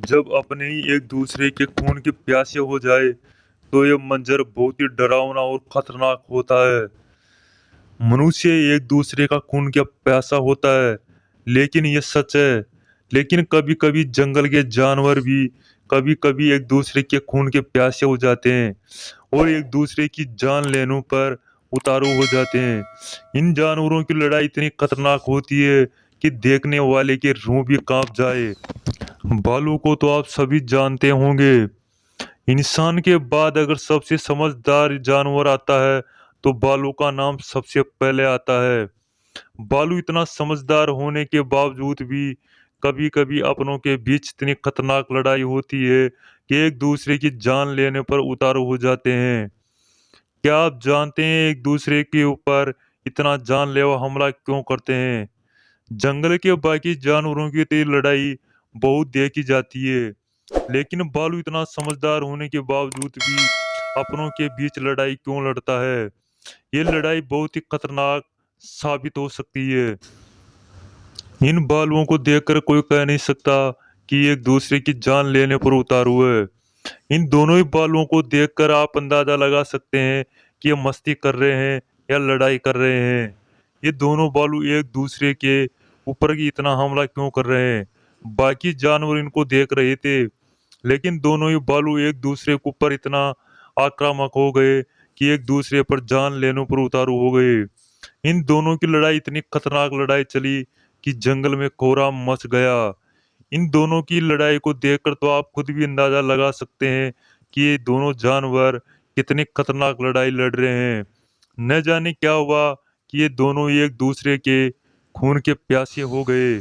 जब अपने ही एक दूसरे के खून के प्यासे हो जाए तो यह मंजर बहुत ही डरावना और खतरनाक होता है। मनुष्य एक दूसरे का खून का प्यासा होता है, लेकिन यह सच है। लेकिन कभी कभी जंगल के जानवर भी कभी कभी एक दूसरे के खून के प्यासे हो जाते हैं और एक दूसरे की जान लेने पर उतारू हो जाते हैं। इन जानवरों की लड़ाई इतनी खतरनाक होती है कि देखने वाले के रूह भी कांप जाए। भालू को तो आप सभी जानते होंगे। इंसान के बाद अगर सबसे समझदार जानवर आता है तो भालू का नाम सबसे पहले आता है। भालू इतना समझदार होने के बावजूद भी कभी कभी अपनों के बीच इतनी खतरनाक लड़ाई होती है कि एक दूसरे की जान लेने पर उतारू हो जाते हैं। क्या आप जानते हैं एक दूसरे के ऊपर इतना जानलेवा हमला क्यों करते हैं? जंगल के बाकी जानवरों की तो ये लड़ाई बहुत देखी जाती है, लेकिन भालू इतना समझदार होने के बावजूद भी अपनों के बीच लड़ाई क्यों लड़ता है? ये लड़ाई बहुत ही खतरनाक साबित हो सकती है। इन भालुओं को देखकर कोई कह नहीं सकता कि एक दूसरे की जान लेने पर उतारू है। इन दोनों ही भालुओं को देखकर आप अंदाजा लगा सकते हैं कि ये मस्ती कर रहे हैं या लड़ाई कर रहे हैं। ये दोनों भालू एक दूसरे के ऊपर की इतना हमला क्यों कर रहे हैं? बाकी जानवर इनको देख रहे थे, लेकिन दोनों ही भालू एक दूसरे के ऊपर इतना आक्रामक हो गए कि एक दूसरे पर जान लेने पर उतारू हो गए। इन दोनों की लड़ाई इतनी खतरनाक लड़ाई चली कि जंगल में कोहराम मच गया। इन दोनों की लड़ाई को देखकर तो आप खुद भी अंदाजा लगा सकते हैं कि ये दोनों जानवर कितनी खतरनाक लड़ाई लड़ रहे हैं। न जाने क्या हुआ कि ये दोनों ही एक दूसरे के खून के प्यासे हो गए।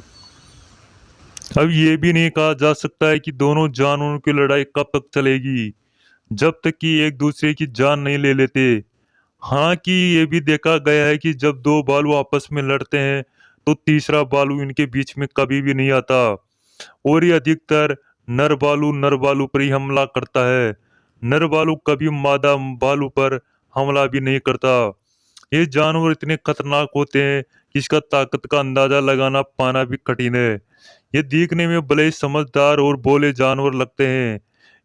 अब ये भी नहीं कहा जा सकता है कि दोनों जानवरों की लड़ाई कब तक चलेगी, जब तक कि एक दूसरे की जान नहीं ले लेते। हाँ, कि ये भी देखा गया है कि जब दो भालू आपस में लड़ते हैं तो तीसरा भालू इनके बीच में कभी भी नहीं आता और ये अधिकतर नर भालू पर ही हमला करता है। नर भालू कभी मादा भालू पर हमला भी नहीं करता। ये जानवर इतने खतरनाक होते हैं कि इसका ताकत का अंदाजा लगाना पाना भी कठिन है। ये दिखने में भले ही समझदार और भोले जानवर लगते हैं।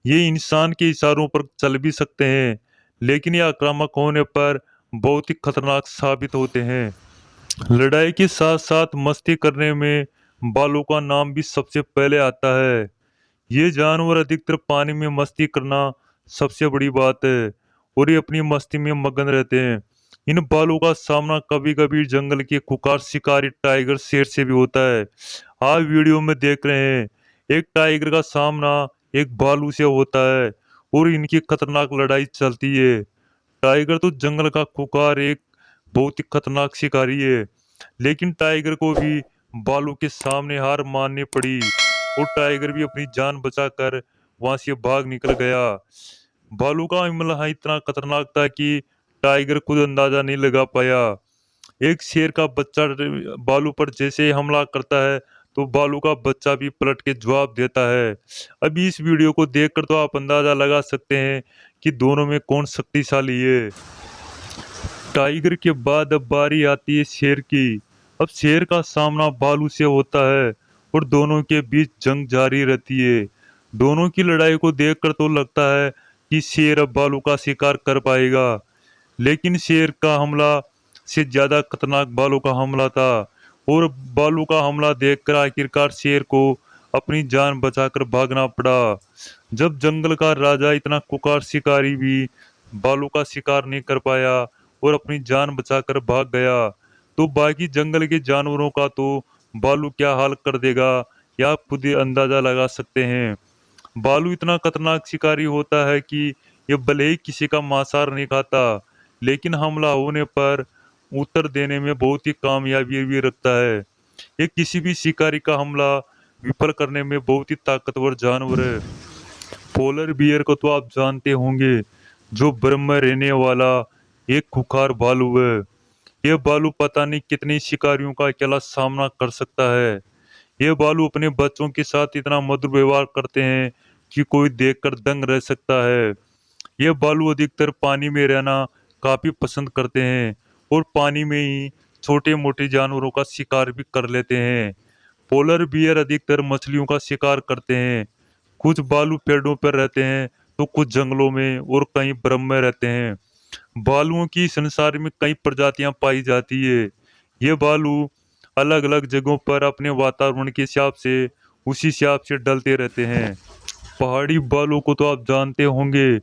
ये इंसान के इशारों पर चल भी सकते हैं, लेकिन ये आक्रामक होने पर बहुत ही खतरनाक साबित होते हैं। लड़ाई के साथ साथ मस्ती करने में भालू का नाम भी सबसे पहले आता है। ये जानवर अधिकतर पानी में मस्ती करना सबसे बड़ी बात है और ये अपनी मस्ती में मगन रहते हैं। इन भालू का सामना कभी कभी जंगल के खुखार शिकारी टाइगर शेर से भी होता है। आप वीडियो में देख रहे हैं, एक टाइगर का सामना एक भालू से होता है और इनकी खतरनाक लड़ाई चलती है। टाइगर तो जंगल का खुखार एक बहुत ही खतरनाक शिकारी है, लेकिन टाइगर को भी भालू के सामने हार माननी पड़ी और टाइगर भी अपनी जान बचाकर वहां से भाग निकल गया। भालू का हमला इतना खतरनाक था कि टाइगर खुद अंदाजा नहीं लगा पाया। एक शेर का बच्चा भालू पर जैसे ही हमला करता है तो भालू का बच्चा भी पलट के जवाब देता है। अभी इस वीडियो को देखकर तो आप अंदाजा लगा सकते हैं कि दोनों में कौन शक्तिशाली है। टाइगर के बाद अब बारी आती है शेर की। अब शेर का सामना भालू से होता है और दोनों के बीच जंग जारी रहती है। दोनों की लड़ाई को देखकर तो लगता है कि शेर अब भालू का शिकार कर पाएगा, लेकिन शेर का हमला से ज्यादा खतरनाक भालू का हमला था और भालू का हमला देखकर आखिरकार शेर को अपनी जान बचाकर भागना पड़ा। जब जंगल का राजा इतना कुकार शिकारी भी भालू का शिकार नहीं कर पाया और अपनी जान बचाकर भाग गया, तो बाकी जंगल के जानवरों का तो भालू क्या हाल कर देगा, या आप खुद ही अंदाजा लगा सकते हैं। भालू इतना खतरनाक शिकारी होता है कि ये भले ही किसी का मांसाहार नहीं खाता, लेकिन हमला होने पर उत्तर देने में बहुत ही कामयाबी भी रखता है। ये किसी भी शिकारी का हमला विफल करने में बहुत ही ताकतवर जानवर है। पोलर बियर को तो आप जानते होंगे, जो बर्मा में रहने वाला एक खुखार भालू है। ये भालू पता नहीं कितने शिकारियों का अकेला सामना कर सकता है। ये भालू अपने बच्चों के साथ इतना मधुर व्यवहार करते हैं कि कोई देखकर दंग रह सकता है। ये भालू अधिकतर पानी में रहना काफी पसंद करते हैं और पानी में ही छोटे मोटे जानवरों का शिकार भी कर लेते हैं। पोलर बियर अधिकतर मछलियों का शिकार करते हैं, कुछ भालू पेड़ों पर रहते हैं तो कुछ जंगलों में और कहीं बर्फ में रहते हैं। भालुओं की संसार में कई प्रजातियां पाई जाती है। ये भालू अलग अलग जगहों पर अपने वातावरण के हिसाब से उसी हिसाब से ढलते रहते हैं। पहाड़ी भालू को तो आप जानते होंगे।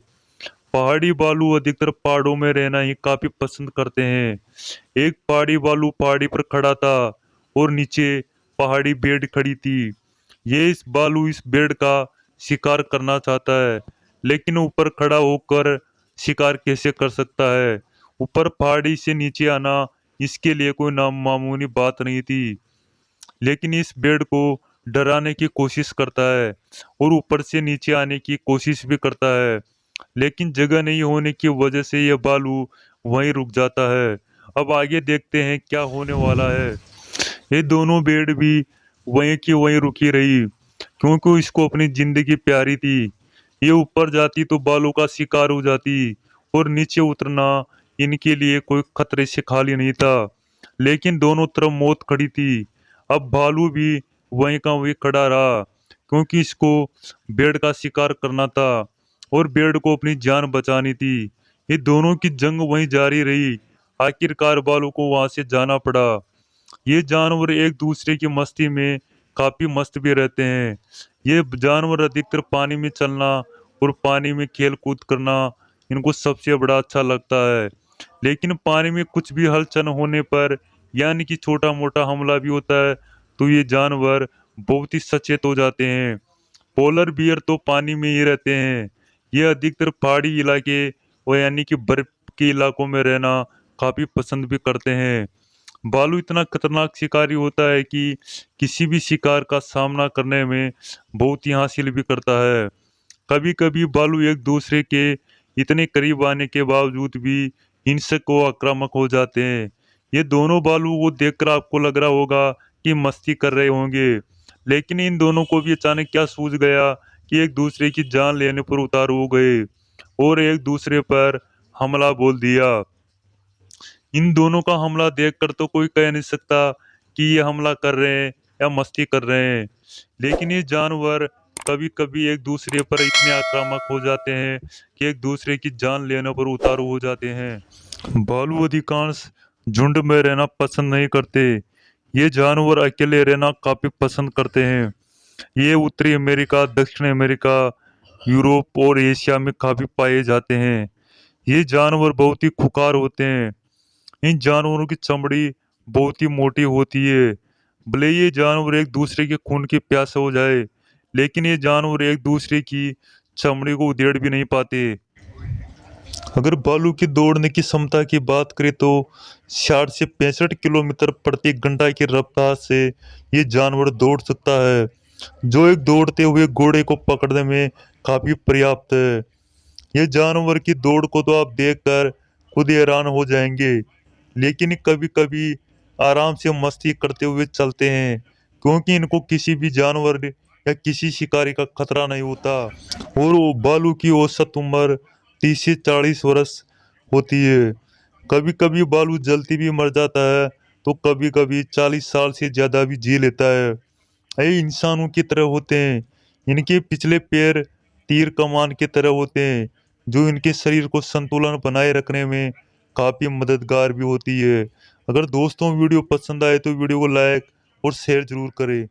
पहाड़ी भालू अधिकतर पहाड़ों में रहना ही काफी पसंद करते हैं। एक पहाड़ी भालू पहाड़ी पर खड़ा था और नीचे पहाड़ी भेड़ खड़ी थी। ये इस भालू इस भेड़ का शिकार करना चाहता है, लेकिन ऊपर खड़ा होकर शिकार कैसे कर सकता है। ऊपर पहाड़ी से नीचे आना इसके लिए कोई नामामूली बात नहीं थी। लेकिन इस भेड़ को डराने की कोशिश करता है और ऊपर से नीचे आने की कोशिश भी करता है, लेकिन जगह नहीं होने की वजह से यह भालू वहीं रुक जाता है। अब आगे देखते हैं क्या होने वाला है। ये दोनों भेड़ भी वहीं की वहीं रुकी रही, क्योंकि इसको अपनी जिंदगी प्यारी थी। ये ऊपर जाती तो भालू का शिकार हो जाती और नीचे उतरना इनके लिए कोई खतरे से खाली नहीं था। लेकिन दोनों तरफ मौत खड़ी थी। अब भालू भी वहीं का वहीं खड़ा रहा, क्योंकि इसको भेड़ का शिकार करना था और भेड़ को अपनी जान बचानी थी। ये दोनों की जंग वहीं जारी रही। आखिरकार भालू को वहां से जाना पड़ा। ये जानवर एक दूसरे की मस्ती में काफी मस्त भी रहते हैं। ये जानवर अधिकतर पानी में चलना और पानी में खेल कूद करना इनको सबसे बड़ा अच्छा लगता है। लेकिन पानी में कुछ भी हलचल होने पर, यानी कि छोटा मोटा हमला भी होता है, तो ये जानवर बहुत ही सचेत हो जाते हैं। पोलर बियर तो पानी में ही रहते हैं। ये अधिकतर पहाड़ी इलाके और यानी कि बर्फ के इलाकों में रहना काफी पसंद भी करते हैं। भालू इतना खतरनाक शिकारी होता है कि किसी भी शिकार का सामना करने में बहुत ही हासिल भी करता है। कभी कभी भालू एक दूसरे के इतने करीब आने के बावजूद भी हिंसक और आक्रामक हो जाते हैं। ये दोनों भालू को देखकर आपको लग रहा होगा कि मस्ती कर रहे होंगे, लेकिन इन दोनों को भी अचानक क्या सूझ गया कि एक दूसरे की जान लेने पर उतार हो गए और एक दूसरे पर हमला बोल दिया। इन दोनों का हमला देखकर तो कोई कह नहीं सकता कि ये हमला कर रहे हैं या मस्ती कर रहे हैं। लेकिन ये जानवर कभी कभी एक दूसरे पर इतने आक्रामक हो जाते हैं कि एक दूसरे की जान लेने पर उतारू हो जाते हैं। भालू अधिकांश झुंड में रहना पसंद नहीं करते। ये जानवर अकेले रहना काफी पसंद करते हैं। ये उत्तरी अमेरिका, दक्षिण अमेरिका, यूरोप और एशिया में काफी पाए जाते हैं। ये जानवर बहुत ही खुखार होते हैं। इन जानवरों की चमड़ी बहुत ही मोटी होती है। भले ये जानवर एक दूसरे के खून के प्यासे हो जाए, लेकिन ये जानवर एक दूसरे की चमड़ी को उधेड़ भी नहीं पाते। अगर भालू की दौड़ने की क्षमता की बात करें तो 60 से 65 किलोमीटर प्रति घंटा की रफ्तार से ये जानवर दौड़ सकता है, जो एक दौड़ते हुए घोड़े को पकड़ने में काफी पर्याप्त है। ये जानवर की दौड़ को तो आप देखकर खुद ही हैरान हो जाएंगे। लेकिन कभी कभी आराम से मस्ती करते हुए चलते हैं, क्योंकि इनको किसी भी जानवर या किसी शिकारी का खतरा नहीं होता। और वो भालू की औसत उम्र 30 से 40 वर्ष होती है। कभी कभी भालू जल्दी भी मर जाता है, तो कभी कभी 40 साल से ज्यादा भी जी लेता है। ये इंसानों की तरह होते हैं। इनके पिछले पैर तीर कमान की तरह होते हैं, जो इनके शरीर को संतुलन बनाए रखने में काफी मददगार भी होती है। अगर दोस्तों वीडियो पसंद आए तो वीडियो को लाइक और शेयर जरूर करें।